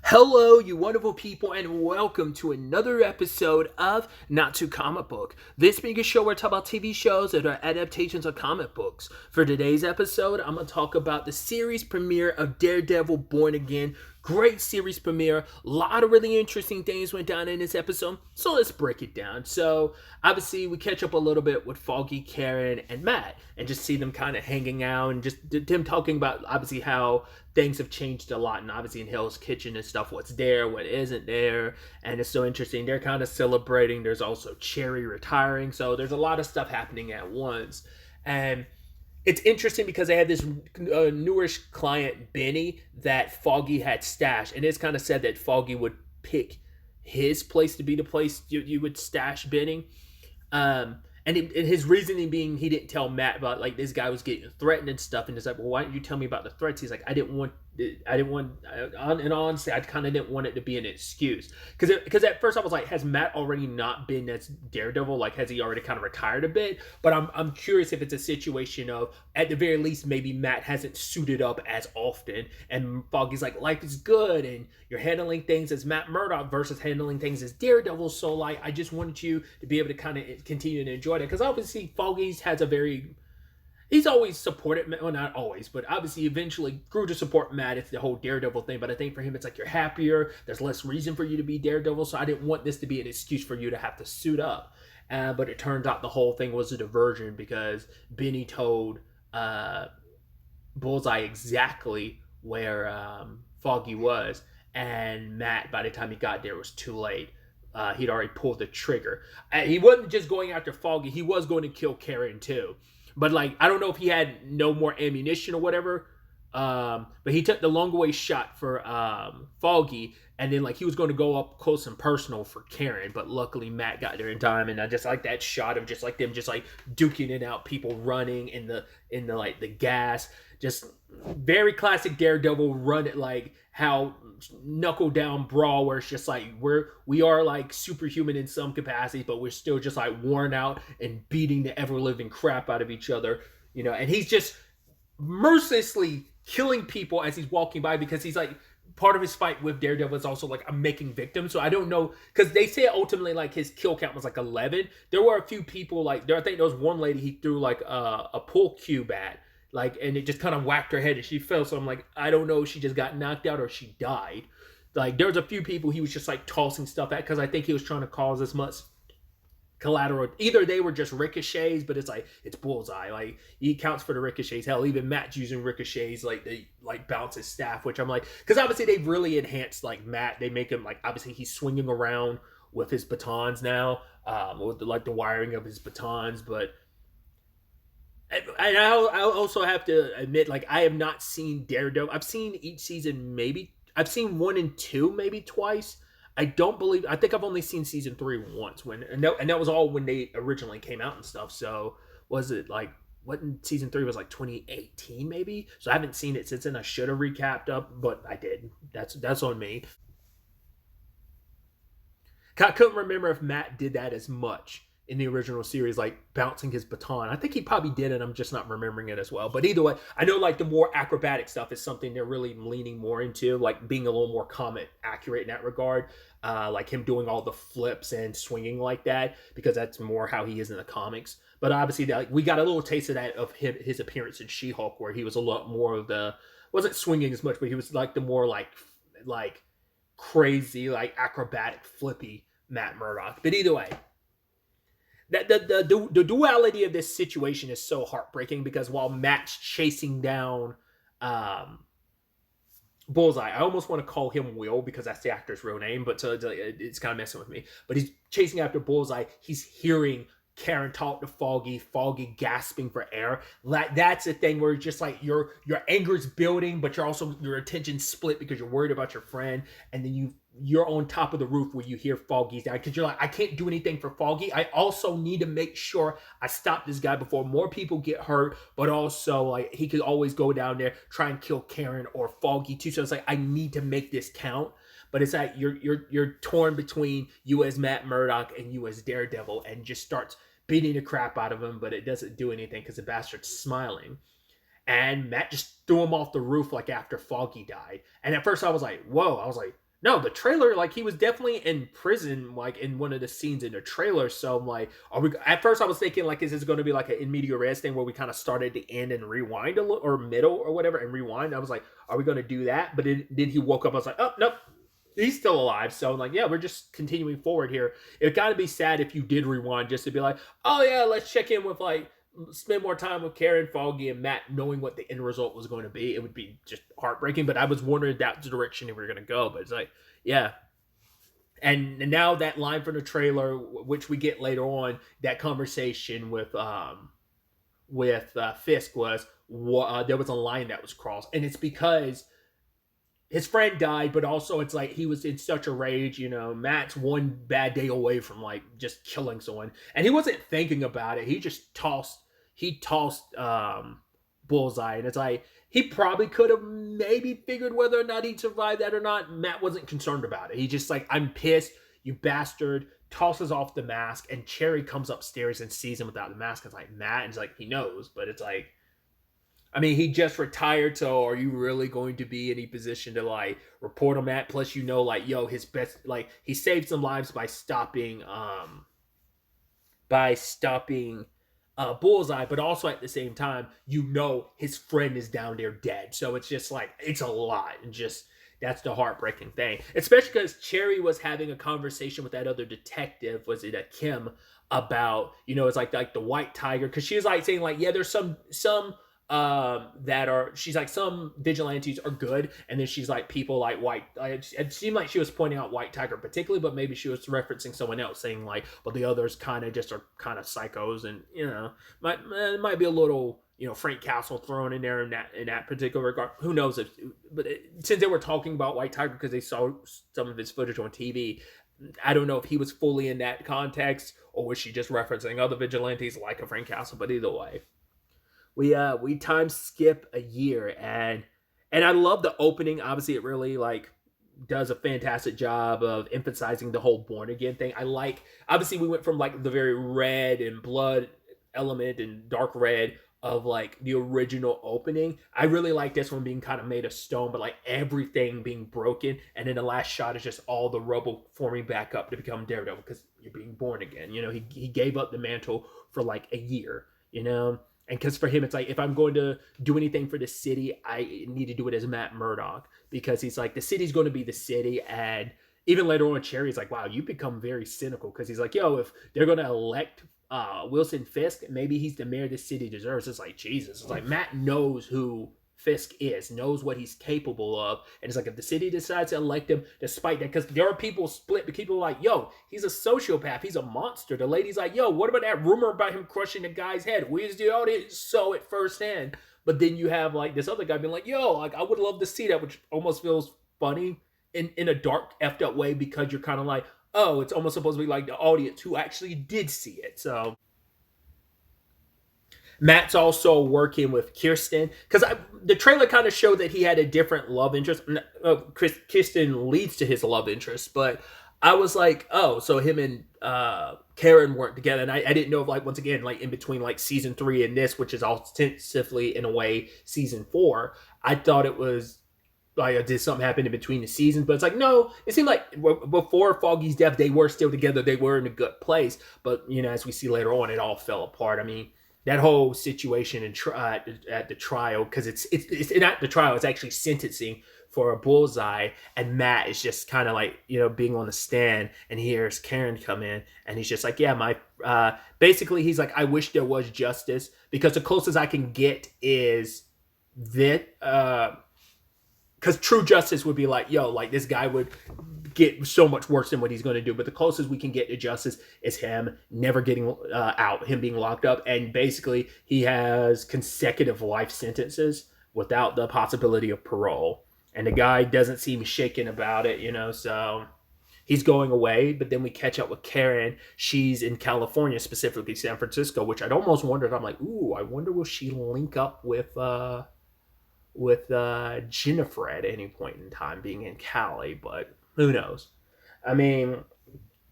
Hello, you wonderful people, and welcome to another episode of Not Too Comic Book. This being a show where I talk about TV shows that are adaptations of comic books. For today's episode, I'm going to talk about the series premiere of Daredevil Born Again. Great series premiere. A lot of really interesting things went down in this episode, so let's break it down. So, obviously, we catch up a little bit with Foggy, Karen, and Matt, and just see them kind of hanging out and just them talking about, obviously, how things have changed a lot, and obviously in Hell's Kitchen and stuff, what's there, what isn't there, and it's so interesting. They're kind of celebrating. There's also Cherry retiring, so there's a lot of stuff happening at once, and it's interesting because they had this newish client, Benny, that Foggy had stashed, and it's kind of said that Foggy would pick his place to be the place you would stash Benny. And his reasoning being he didn't tell Matt about like this guy was getting threatened and stuff, and it's like, well, why didn't you tell me about the threats? He's like, I didn't want, and honestly, I kind of didn't want it to be an excuse because at first I was like, has Matt already not been as Daredevil? Like, has he already kind of retired a bit? But I'm curious if it's a situation of at the very least maybe Matt hasn't suited up as often, and Foggy's like, life is good, and you're handling things as Matt Murdock versus handling things as Daredevil. So like, I just wanted you to be able to kind of continue to enjoy it because obviously Foggy's has a very he's always supported, well, not always, but obviously eventually grew to support Matt. It's the whole Daredevil thing, but I think for him, it's like you're happier. There's less reason for you to be Daredevil, so I didn't want this to be an excuse for you to have to suit up. But it turns out the whole thing was a diversion because Benny told Bullseye exactly where Foggy was, and Matt, by the time he got there, was too late. He'd already pulled the trigger. He wasn't just going after Foggy; he was going to kill Karen too. But like, I don't know if he had no more ammunition or whatever. But he took the long away shot for Foggy, and then like he was going to go up close and personal for Karen. But luckily Matt got there in time, and I just like that shot of just like them just like duking it out, people running in the like the gas, just very classic Daredevil run it like how knuckle down brawl where it's just like we are like superhuman in some capacities, but we're still just like worn out and beating the ever living crap out of each other, and he's just mercilessly killing people as he's walking by because he's like part of his fight with Daredevil is also like I'm making victims. So I don't know because they say ultimately like his kill count was like 11. There were a few people like there. I think there was one lady he threw like a pool cube at, like, and it just kind of whacked her head and she fell. So I'm like, I don't know if she just got knocked out or she died. Like there was a few people he was just like tossing stuff at because I think he was trying to cause as much collateral. Either they were just ricochets, but it's like it's Bullseye. Like he counts for the ricochets. Hell, even Matt's using ricochets. Like they like bounce his staff, which I'm like, because obviously they've really enhanced like Matt. They make him like obviously he's swinging around with his batons now, with like the wiring of his batons, but. And I also have to admit, like I have not seen Daredevil. I've seen each season, maybe I've seen 1 and 2, maybe twice. I don't believe. I think I've only seen season 3 once and that was all when they originally came out and stuff. So was it like what in season 3 was like 2018 maybe? So I haven't seen it since then. I should have recapped up, but I did. That's on me. I couldn't remember if Matt did that as much in the original series, like bouncing his baton. I think he probably did it. I'm just not remembering it as well. But either way, I know like the more acrobatic stuff is something they're really leaning more into, like being a little more comic accurate in that regard. Like him doing all the flips and swinging like that, because that's more how he is in the comics. But obviously, like, we got a little taste of that of his appearance in She-Hulk, where he was a lot more of the wasn't swinging as much, but he was like the more like crazy, like acrobatic, flippy Matt Murdock. But either way, the duality of this situation is so heartbreaking because while Matt's chasing down um, Bullseye, I almost want to call him Will because that's the actor's real name, but it's kind of messing with me. But he's chasing after Bullseye. He's hearing Karen talk to Foggy gasping for air. Like that's the thing where it's just like your anger is building, but your attention split because you're worried about your friend, and then you're on top of the roof where you hear Foggy's down because you're like, I can't do anything for Foggy. I also need to make sure I stop this guy before more people get hurt, but also like he could always go down there, try and kill Karen or Foggy too. So it's like I need to make this count. But it's like you're torn between you as Matt Murdock and you as Daredevil, and just starts beating the crap out of him, but it doesn't do anything because the bastard's smiling. And Matt just threw him off the roof like after Foggy died. And at first I was like, whoa. I was like, No, the trailer, like he was definitely in prison, like in one of the scenes in the trailer. So I'm like, are we? At first, I was thinking like, is this going to be like an in media res thing where we kind of start at the end and rewind a little, or middle or whatever, and rewind? I was like, are we going to do that? But then he woke up. I was like, oh nope, he's still alive. So I'm like, yeah, we're just continuing forward here. It got to be sad if you did rewind just to be like, oh yeah, let's check in with like spend more time with Karen, Foggy, and Matt, knowing what the end result was going to be. It would be just heartbreaking. But I was wondering that's the direction we were going to go. But it's like, yeah. And now that line from the trailer, which we get later on, that conversation with Fisk was there was a line that was crossed, and it's because his friend died, but also it's like he was in such a rage. Matt's one bad day away from like just killing someone, and he wasn't thinking about it. He tossed Bullseye, and it's like he probably could have maybe figured whether or not he'd survive that or not. Matt wasn't concerned about it. He just like, I'm pissed, you bastard. Tosses off the mask, and Cherry comes upstairs and sees him without the mask. It's like Matt, and it's like he knows, but it's like, I mean, he just retired, so are you really going to be in any position to like report on that? Plus, like, yo, his best, like, he saved some lives by stopping Bullseye, but also at the same time, his friend is down there dead. So it's just like, it's a lot, and just that's the heartbreaking thing, especially because Cherry was having a conversation with that other detective, was it a Kim, about it's like the white tiger, because she was like saying like, yeah, there's some that are, she's like, some vigilantes are good, and then she's like, people like white, it seemed like she was pointing out white tiger particularly, but maybe she was referencing someone else, saying like, well, the others kind of just are kind of psychos, and might be a little Frank Castle thrown in there in that particular regard. Who knows since they were talking about white tiger because they saw some of his footage on TV, I don't know if he was fully in that context, or was she just referencing other vigilantes like a Frank Castle. But either way, we time skip a year, and I love the opening. Obviously, it really like does a fantastic job of emphasizing the whole born again thing. I like, obviously we went from like the very red and blood element and dark red of like the original opening. I really like this one being kind of made of stone, but like everything being broken, and then the last shot is just all the rubble forming back up to become Daredevil because you're being born again. He gave up the mantle for like a year. And because for him, it's like, if I'm going to do anything for the city, I need to do it as Matt Murdock, because he's like, the city's going to be the city. And even later on, Cherry's like, wow, you become very cynical, because he's like, yo, if they're going to elect Wilson Fisk, maybe he's the mayor the city deserves. It's like, Jesus. It's like, Matt knows who Fisk knows what he's capable of, and it's like, if the city decides to elect him, despite that, because there are people split, but people are like, yo, he's a sociopath, he's a monster. The lady's like, yo, what about that rumor about him crushing the guy's head? We as the audience saw it firsthand. But then you have like this other guy being like, yo, like, I would love to see that, which almost feels funny in a dark, effed up way, because you're kind of like, oh, it's almost supposed to be like the audience who actually did see it. So Matt's also working with Kirsten, because the trailer kind of showed that he had a different love interest. Kirsten leads to his love interest, but I was like, oh, so him and Karen weren't together, and I didn't know if, like, once again, like in between like season 3 and this, which is ostensibly in a way season 4, I thought it was like, did something happen in between the seasons? But it's like, no, it seemed like before Foggy's death, they were still together, they were in a good place, but as we see later on, it all fell apart. I mean, that whole situation at the trial, because it's not the trial, it's actually sentencing for a Bullseye, and Matt is just kind of like, being on the stand, and he hears Karen come in, and he's just like, yeah, basically he's like, I wish there was justice, because the closest I can get is that, because true justice would be like, yo, like, this guy would get so much worse than what he's going to do. But the closest we can get to justice is him never getting out, him being locked up. And basically, he has consecutive life sentences without the possibility of parole. And the guy doesn't seem shaken about it, so he's going away. But then we catch up with Karen. She's in California, specifically San Francisco, which I'd almost wondered. I'm like, ooh, I wonder will she link up with Jennifer at any point in time, being in Cali, but who knows? I mean,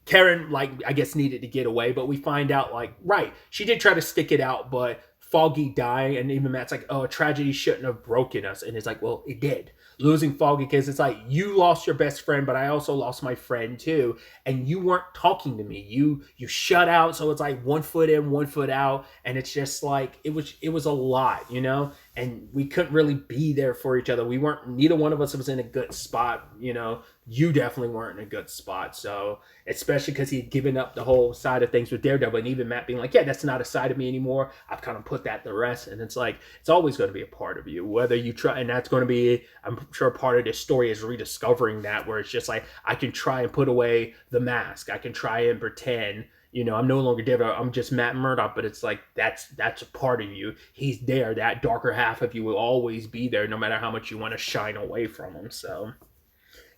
Karen, like, I guess needed to get away, but we find out, like, right, she did try to stick it out, but Foggy dying, and even Matt's like, oh, a tragedy shouldn't have broken us, and it's like, well, it did. losing Foggy, because it's like you lost your best friend, but I also lost my friend too, and you weren't talking to me. You shut out, so it's like one foot in, one foot out, and it's just like it was a lot, and we couldn't really be there for each other. We weren't, neither one of us was in a good spot. You definitely weren't in a good spot. So especially because he had given up the whole side of things with Daredevil, and even Matt being like, yeah, that's not a side of me anymore. I've kind of put that to rest. And it's like, it's always going to be a part of you, whether you try, and that's going to be, I'm sure, part of this story is rediscovering that, where it's just like, I can try and put away the mask. I can try and pretend, I'm no longer Daredevil. I'm just Matt Murdock, but it's like, that's a part of you. He's there. That darker half of you will always be there, no matter how much you want to shine away from him. So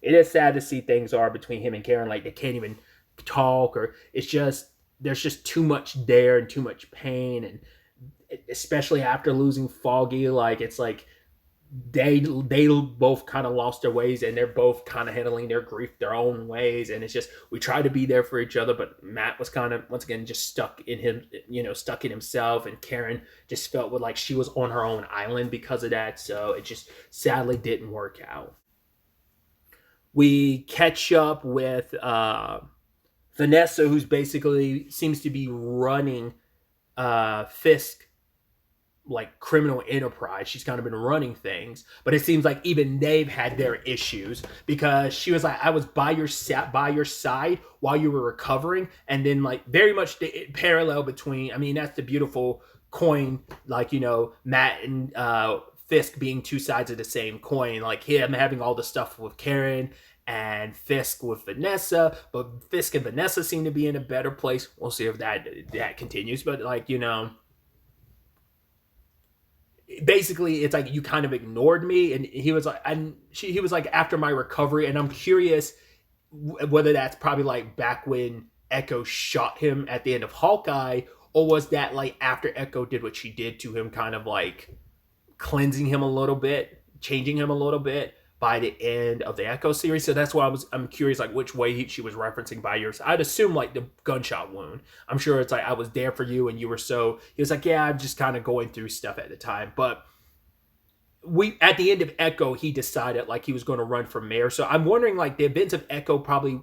it is sad to see things are between him and Karen, like they can't even talk, or it's just, there's just too much there and too much pain. And especially after losing Foggy, like it's like they both kind of lost their ways, and they're both kind of handling their grief their own ways. And it's just, we try to be there for each other, but Matt was kind of, once again, just stuck in himself, and Karen just felt like she was on her own island because of that. So it just sadly didn't work out. We catch up with Vanessa, who's basically seems to be running Fisk like criminal enterprise. She's kind of been running things, but it seems like even they've had their issues, because she was like, I was by your side while you were recovering. And then like very much the parallel between, I mean, that's the beautiful coin, like, Matt and Fisk being two sides of the same coin, like him having all the stuff with Karen and Fisk with Vanessa, but Fisk and Vanessa seem to be in a better place. We'll see if that continues, but like, basically it's like, you kind of ignored me. And he was like, he was like, after my recovery. And I'm curious whether that's probably like back when Echo shot him at the end of Hawkeye, or was that like after Echo did what she did to him, kind of like cleansing him a little bit, changing him a little bit by the end of the Echo series. So that's why I'm curious, like which way she was referencing by yours. I'd assume like the gunshot wound. I'm sure it's like, I was there for you and you were so, he was like, yeah, I'm just kind of going through stuff at the time. But at the end of Echo, he decided like he was going to run for mayor. So I'm wondering, like the events of Echo probably,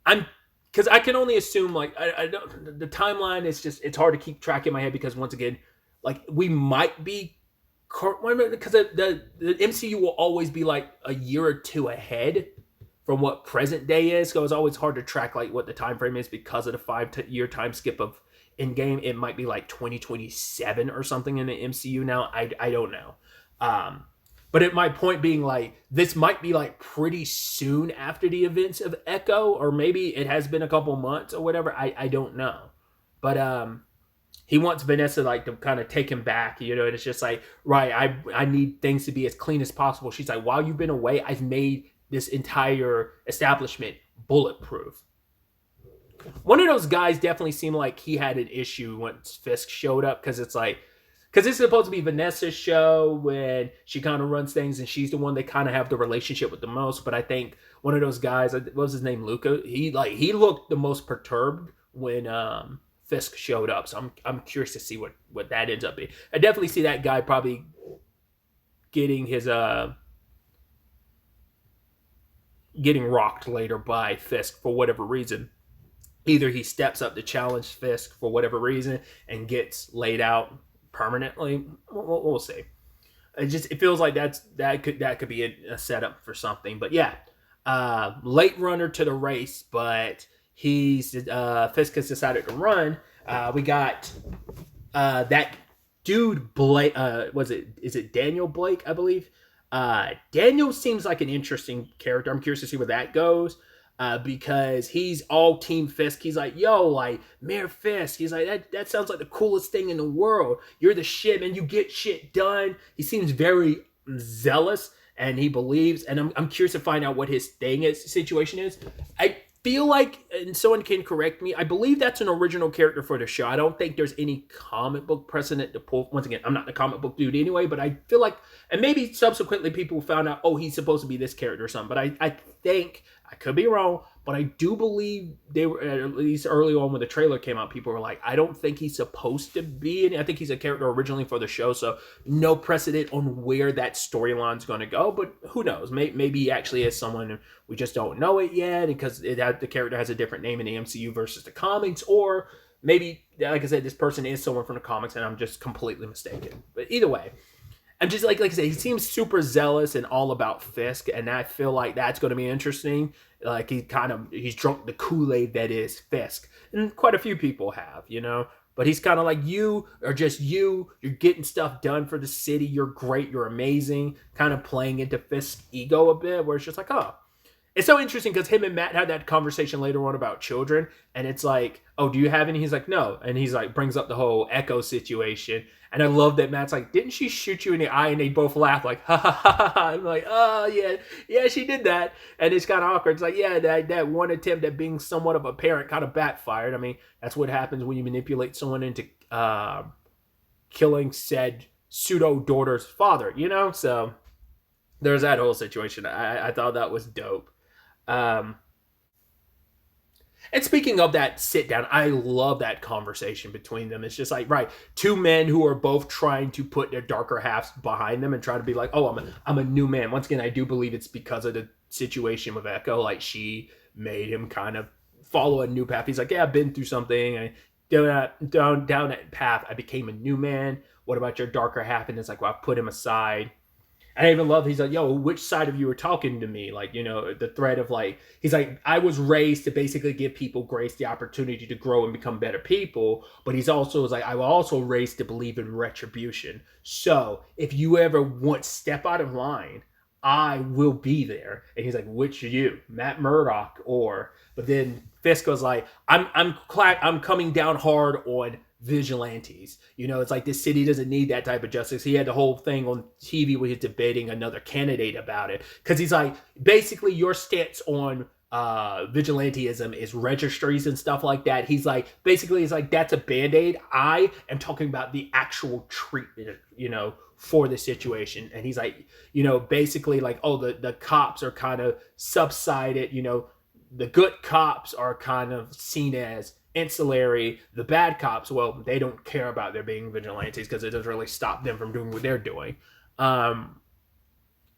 because I can only assume, like I don't, the timeline is just, it's hard to keep track in my head, because once again, like we might be, because the MCU will always be like a year or two ahead from what present day is. So it's always hard to track like what the time frame is, because of the 5-year time skip of Endgame. It might be like 2027 or something in the MCU now. I don't know. But my point being, like, this might be like pretty soon after the events of Echo, or maybe it has been a couple months or whatever. I don't know. But he wants Vanessa like to kind of take him back, and it's just like, right, I need things to be as clean as possible. She's like, while you've been away, I've made this entire establishment bulletproof. One of those guys definitely seemed like he had an issue once Fisk showed up, because it's like, because it's supposed to be Vanessa's show when she kind of runs things, and she's the one they kind of have the relationship with the most. But I think one of those guys, what was his name, Luca? He looked the most perturbed when Fisk showed up. So I'm curious to see what that ends up being. I definitely see that guy probably getting his getting rocked later by Fisk for whatever reason. Either he steps up to challenge Fisk for whatever reason and gets laid out permanently. We'll see. It feels like that could be a setup for something. But yeah, late runner to the race, but Fisk has decided to run. We got that dude Blake. Is it Daniel Blake? I believe. Daniel seems like an interesting character. I'm curious to see where that goes. Because he's all Team Fisk. He's like, yo, like, Mayor Fisk. He's like, that sounds like the coolest thing in the world. You're the shit, man. You get shit done. He seems very zealous, and he believes. And I'm curious to find out what his situation is. I feel like, and someone can correct me, I believe that's an original character for the show. I don't think there's any comic book precedent to pull. Once again, I'm not the comic book dude anyway, but I feel like, and maybe subsequently people found out, oh, he's supposed to be this character or something, but I think, I could be wrong, but I do believe they were, at least early on when the trailer came out, people were like, I don't think he's supposed to be in it. I think he's a character originally for the show, so no precedent on where that storyline's going to go, but who knows? Maybe he actually is someone, we just don't know it yet, because the character has a different name in the MCU versus the comics, or maybe, like I said, this person is someone from the comics and I'm just completely mistaken. But either way, I'm just like I said, he seems super zealous and all about Fisk, and I feel like that's going to be interesting. Like he's drunk the Kool-Aid that is Fisk, and quite a few people have, But he's kind of like, you are just you. You're getting stuff done for the city. You're great. You're amazing. Kind of playing into Fisk's ego a bit, where it's just like, oh. It's so interesting because him and Matt had that conversation later on about children, and it's like, oh, do you have any? He's like, no. And he's like, brings up the whole Echo situation. And I love that Matt's like, didn't she shoot you in the eye? And they both laugh like, ha ha ha ha. I'm like, oh, yeah, she did that. And it's kind of awkward. It's like, yeah, that one attempt at being somewhat of a parent kind of backfired. I mean, that's what happens when you manipulate someone into killing said pseudo-daughter's father, So there's that whole situation. I thought that was dope. And speaking of that sit down, I love that conversation between them. It's just like, right, two men who are both trying to put their darker halves behind them and try to be like, oh, I'm a new man. Once again, I do believe it's because of the situation with Echo. Like, she made him kind of follow a new path. He's like, yeah, I've been through something. And down that path, I became a new man. What about your darker half? And it's like, well, I put him aside. And I even love, he's like, yo, which side of you are talking to me? Like, the thread of like, he's like, I was raised to basically give people grace, the opportunity to grow and become better people. But he's also was like, I was also raised to believe in retribution. So if you ever want to step out of line, I will be there. And he's like, which are you, Matt Murdock or? But then Fisk was like, I'm coming down hard on vigilantes. It's like this city doesn't need that type of justice. He had the whole thing on TV where he's debating another candidate about it. Because he's like, basically your stance on vigilantism is registries and stuff like that. He's like, basically it's like, that's a band-aid. I am talking about the actual treatment, for the situation. And he's like, basically like, oh, the cops are kind of subsided, the good cops are kind of seen as ancillary. The bad cops, well, they don't care about there being vigilantes because it doesn't really stop them from doing what they're doing.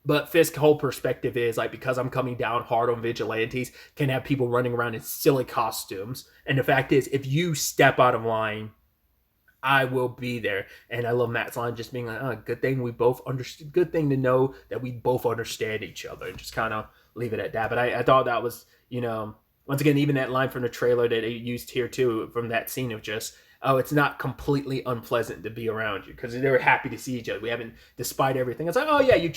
But Fisk's whole perspective is like, because I'm coming down hard on vigilantes, can have people running around in silly costumes. And the fact is, if you step out of line, I will be there. And I love Matt's line just being like, oh, good thing we both understand. Good thing to know that we both understand each other, and just kind of leave it at that. But I thought that was, once again, even that line from the trailer that they used here too, from that scene of just, oh, it's not completely unpleasant to be around you, because they were happy to see each other. We haven't, despite everything. It's like, oh yeah, you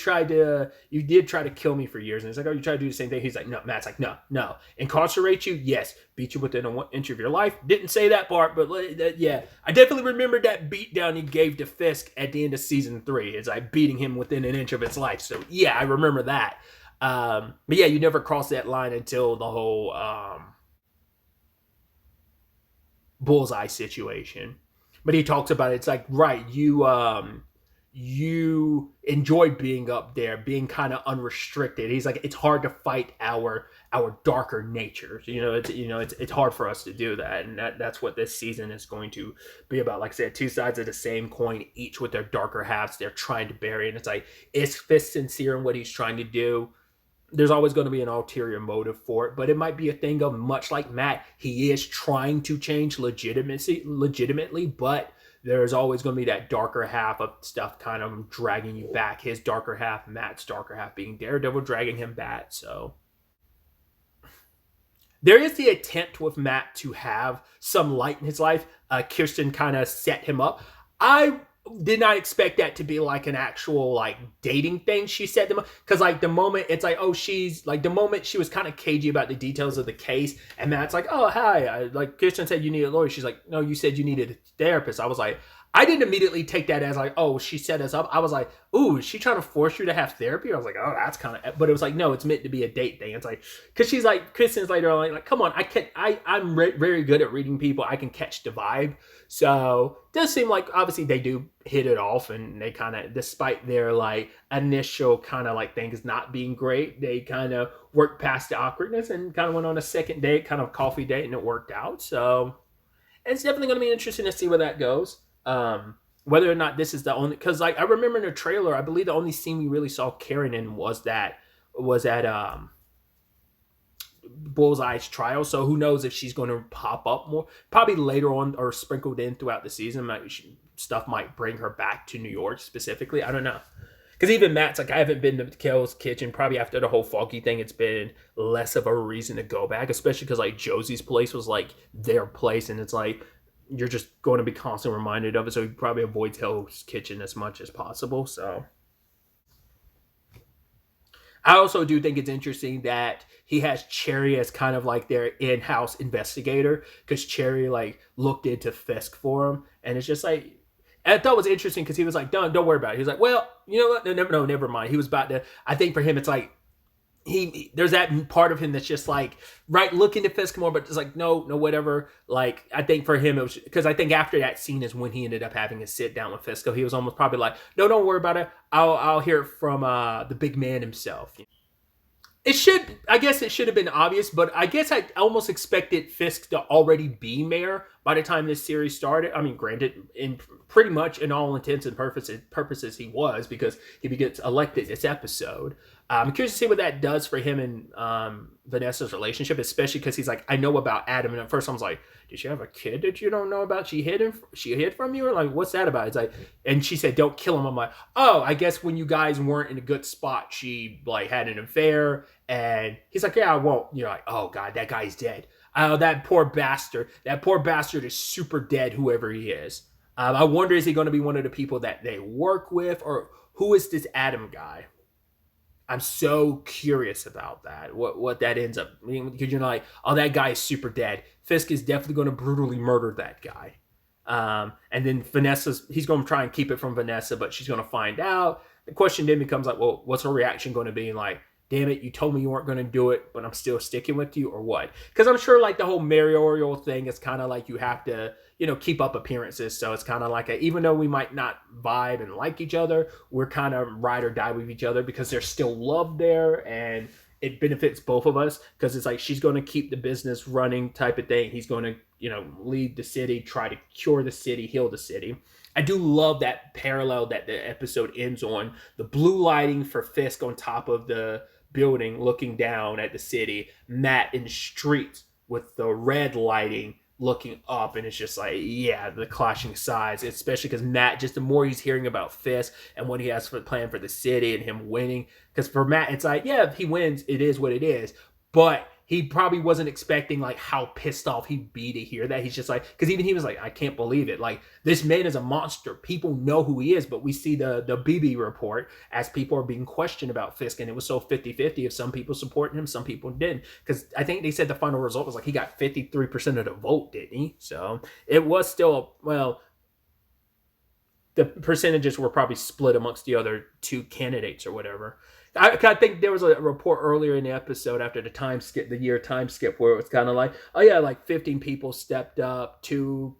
did try to kill me for years. And it's like, oh, you tried to do the same thing. He's like, no. Matt's like, no. Incarcerate you? Yes. Beat you within 1 inch of your life? Didn't say that part, but yeah. I definitely remember that beatdown he gave to Fisk at the end of season 3. It's like beating him within 1 inch of his life. So yeah, I remember that. But yeah, you never cross that line until the whole bullseye situation. But he talks about it. It's like, right, you enjoy being up there, being kind of unrestricted. He's like, it's hard to fight our darker natures. It's hard for us to do that, and that's what this season is going to be about. Like I said, two sides of the same coin, each with their darker halves they're trying to bury. And it's like, is Fisk sincere in what he's trying to do? There's always going to be an ulterior motive for it, but it might be a thing of, much like Matt, he is trying to change legitimately, but there's always going to be that darker half of stuff kind of dragging you back. His darker half, Matt's darker half being Daredevil, dragging him back. So there is the attempt with Matt to have some light in his life. Kirsten kind of set him up. I did not expect that to be like an actual like dating thing. She said them because like the moment it's like, oh, she's like, the moment she was kind of cagey about the details of the case, and Matt's like, oh hi, like Kirsten said you need a lawyer. She's like, no, you said you needed a therapist. I was like, I didn't immediately take that as like, oh, she set us up. I was like, ooh, is she trying to force you to have therapy? I was like, oh, that's kind of. But it was like, no, it's meant to be a date thing. It's like, because she's like, Kristen's later on, like, come on, I'm very good at reading people. I can catch the vibe. So it does seem like obviously they do hit it off, and they kind of, despite their like initial kind of like things not being great, they kind of worked past the awkwardness and kind of went on a second date, kind of coffee date, and it worked out. So it's definitely going to be interesting to see where that goes. Whether or not this is the only, because like I remember in the trailer, I believe the only scene we really saw Karen in was at Bullseye's trial. So who knows if she's going to pop up more? Probably later on or sprinkled in throughout the season. Stuff might bring her back to New York specifically. I don't know. Because even Matt's like, I haven't been to Kel's kitchen. Probably after the whole Foggy thing, it's been less of a reason to go back, especially because like Josie's place was like their place, and it's like you're just going to be constantly reminded of it. So you probably avoid Kel's kitchen as much as possible. So I also do think it's interesting that he has Cherry as kind of like their in-house investigator, because Cherry like looked into Fisk for him, and it's just like, I thought it was interesting because he was like, don't worry about it. He was like, well, you know what? No, never mind. He was about to. I think for him, it's like there's that part of him that's just like right looking to Fisk more, but it's like no, whatever. Like I think for him it was because I think after that scene is when he ended up having a sit down with Fisk. He was almost probably like, no, don't worry about it. I'll hear it from the big man himself. It should, I guess it should have been obvious, but I guess I almost expected Fisk to already be mayor by the time this series started. I mean, granted, in pretty much in all intents and purposes he was, because he gets elected this episode. I'm curious to see what that does for him and Vanessa's relationship, especially because he's like, I know about Adam, and at first I was like, did she have a kid that you don't know about? She hid from you, or like, what's that about? It's like, and she said, don't kill him. I'm like, oh, I guess when you guys weren't in a good spot, she like had an affair, and he's like, yeah, I won't. You're like, oh god, that guy's dead. Oh, that poor bastard. That poor bastard is super dead, whoever he is. I wonder, is he going to be one of the people that they work with, or who is this Adam guy? I'm so curious about that. What that ends up, I mean, because you're like, oh, that guy is super dead. Fisk is definitely going to brutally murder that guy. And then he's going to try and keep it from Vanessa, but she's going to find out. The question then becomes like, well, what's her reaction going to be? Like, damn it, you told me you weren't going to do it, but I'm still sticking with you, or what? Because I'm sure like the whole mayoral thing is kind of like you have to, keep up appearances. So it's kind of like even though we might not vibe and like each other, we're kind of ride or die with each other because there's still love there, and it benefits both of us, because it's like she's going to keep the business running type of thing. He's going to, lead the city, try to cure the city, heal the city. I do love that parallel that the episode ends on. The blue lighting for Fisk on top of the building looking down at the city, Matt in the streets with the red lighting looking up, and it's just like, yeah, the clashing sides, especially because Matt, just the more he's hearing about Fisk and what he has for planned for the city and him winning, because for Matt it's like, yeah, if he wins, it is what it is, but he probably wasn't expecting like how pissed off he'd be to hear that. He's just like, because even he was like, I can't believe it. Like, this man is a monster. People know who he is, but we see the BB report as people are being questioned about Fisk, and it was so 50-50 if some people supported him, some people didn't. Because I think they said the final result was like he got 53% of the vote, didn't he? So it was still, well, the percentages were probably split amongst the other two candidates or whatever. I think there was a report earlier in the episode after the year time skip, where it was kind of like, oh yeah, like 15 people stepped up, two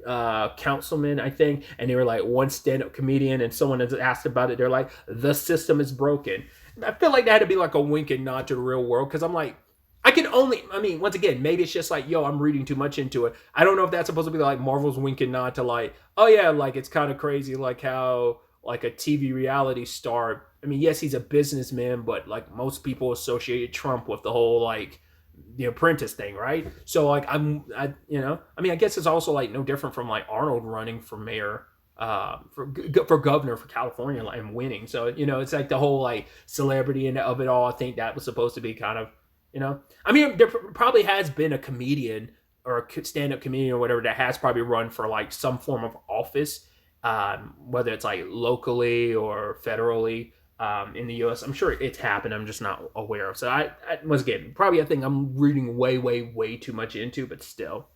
councilmen, I think, and they were like one stand-up comedian, and someone has asked about it. They're like, the system is broken. I feel like that had to be like a wink and nod to the real world, because I'm like, once again, maybe it's just like, yo, I'm reading too much into it. I don't know if that's supposed to be like Marvel's wink and nod to like, oh yeah, like it's kind of crazy, like how like a TV reality star, I mean, yes, he's a businessman, but like most people associated Trump with the whole like the Apprentice thing, right? So like I guess it's also like no different from like Arnold running for mayor, for governor for California and winning. So it's like the whole like celebrity of it all. I think that was supposed to be kind of, I mean, there probably has been a comedian or a stand-up comedian or whatever that has probably run for like some form of office, whether it's like locally or federally, in the U.S. I'm sure it's happened. I'm just not aware of. So I once again, probably a thing I'm reading way, way, way too much into, but still.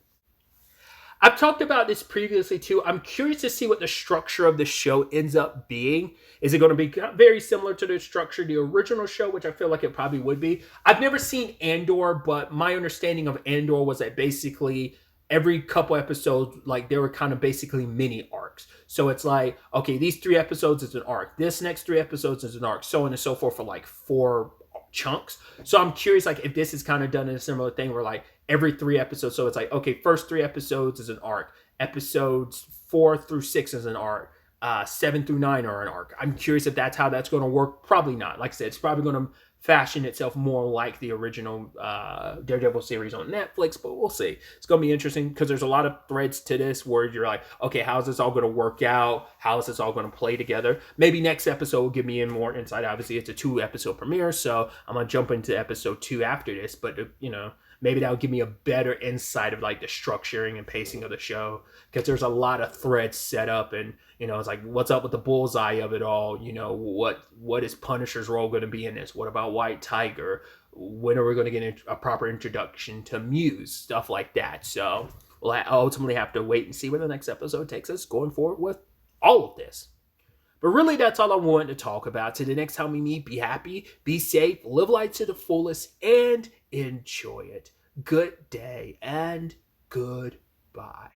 I've talked about this previously too. I'm curious to see what the structure of the show ends up being. Is it going to be very similar to the structure of the original show, which I feel like it probably would be? I've never seen Andor, but my understanding of Andor was that basically every couple episodes, like they were kind of basically mini arcs. So it's like, okay, these 3 episodes is an arc. This next 3 episodes is an arc, so on and so forth for like 4 chunks. So I'm curious, like if this is kind of done in a similar thing where like every 3 episodes. So it's like, okay, first 3 episodes is an arc. Episodes 4 through 6 is an arc. 7 through 9 are an arc. I'm curious if that's how that's going to work. Probably not. Like I said, it's probably going to fashion itself more like the original Daredevil series on Netflix, but we'll see. It's going to be interesting because there's a lot of threads to this where you're like, okay, how's this all going to work out? How is this all going to play together? Maybe next episode will give me more insight. Obviously, it's a 2 episode premiere, so I'm going to jump into episode 2 after this, but maybe that'll give me a better insight of like the structuring and pacing of the show, because there's a lot of threads set up, and it's like, what's up with the bullseye of it all? What is Punisher's role going to be in this? What about White Tiger? When are we going to get a proper introduction to Muse? Stuff like that. So we'll ultimately have to wait and see where the next episode takes us going forward with all of this. But really, that's all I wanted to talk about. Till the next time we meet, be happy, be safe, live life to the fullest, and enjoy it. Good day and goodbye.